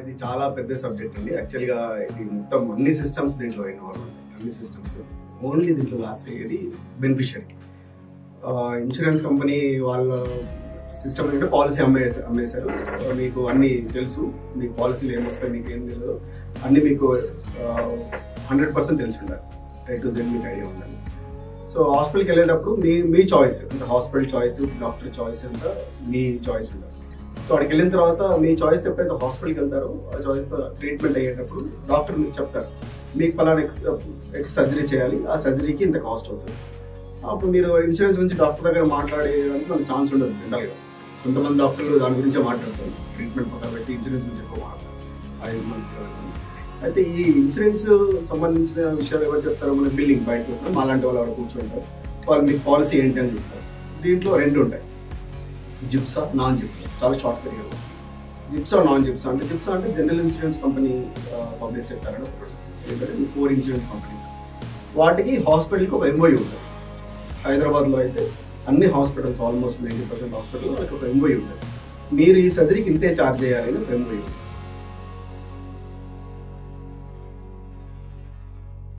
ఇది చాలా పెద్ద సబ్జెక్ట్ అండి. యాక్చువల్‌గా ఇది మొత్తం అన్ని సిస్టమ్స్ దీంట్లో ఇన్వాల్వ్ ఉంటాయి. అన్ని సిస్టమ్స్. ఓన్లీ దీంట్లో లాస్ అయ్యేది బెనిఫిషియరీ. ఇన్సూరెన్స్ కంపెనీ వాళ్ళ సిస్టమ్ ఏంటంటే పాలసీ అమ్మేశారు. మీకు అన్నీ తెలుసు. మీకు పాలసీలు ఏమొస్తాయి, మీకు ఏం తెలియదు. అన్నీ మీకు 100% తెలిసి ఉండాలి. A to Z మీకు ఐడియా ఉండాలి. సో హాస్పిటల్కి వెళ్ళేటప్పుడు మీ చాయిస్, అంటే హాస్పిటల్ చాయిస్, డాక్టర్ చాయిస్ అంతా మీ చాయిస్ ఉండాలి. సో అక్కడికి వెళ్ళిన తర్వాత మీ చాయిస్ ఎప్పుడైతే హాస్పిటల్కి వెళ్తారో ఆ చాయిస్తో ట్రీట్మెంట్ అయ్యేటప్పుడు డాక్టర్ మీకు చెప్తారు, మీకు పలానా ఎక్స్ సర్జరీ చేయాలి, ఆ సర్జరీకి ఇంత కాస్ట్ అవుతుంది. అప్పుడు మీరు ఇన్సూరెన్స్ గురించి డాక్టర్ దగ్గర మాట్లాడేదానికి మనకు ఛాన్స్ ఉండదు. జనరల్గా కొంతమంది డాక్టర్లు దాని గురించే మాట్లాడతారు, ట్రీట్మెంట్ పక్కన పెట్టి ఇన్సూరెన్స్ గురించి ఎక్కువ మాట్లాడతారు. అయితే ఈ ఇన్సూరెన్స్ సంబంధించిన విషయాలు ఎవరు చెప్తారో, మన బిల్లింగ్ బయటకు వస్తారు, మాలాంటి వాళ్ళు ఎవరు కూర్చుంటారు, వాళ్ళు మీకు పాలసీ ఏంటి అని చూస్తారు. దీంట్లో రెండు ఉంటాయి, జిప్సా, నాన్ జిప్సా. చాలా షార్ట్ పీరియడ్. జిప్సా, నాన్ జిప్సా అంటే, జిప్సా అంటే general insurance company, public sector అని ఒకటి. ఎందుకంటే 4 ఇన్సూరెన్స్ కంపెనీస్, వాటికి హాస్పిటల్కి ఒక ఎంఓయూ ఉంటుంది. హైదరాబాద్లో అయితే అన్ని హాస్పిటల్స్, ఆల్మోస్ట్ 90% హాస్పిటల్లో ఒక ఎంఓయూ ఉంటుంది. మీరు ఈ సర్జరీకి ఇంతే ఛార్జ్ చేయాలని ఒక ఎంఓయూ ఉంటుంది.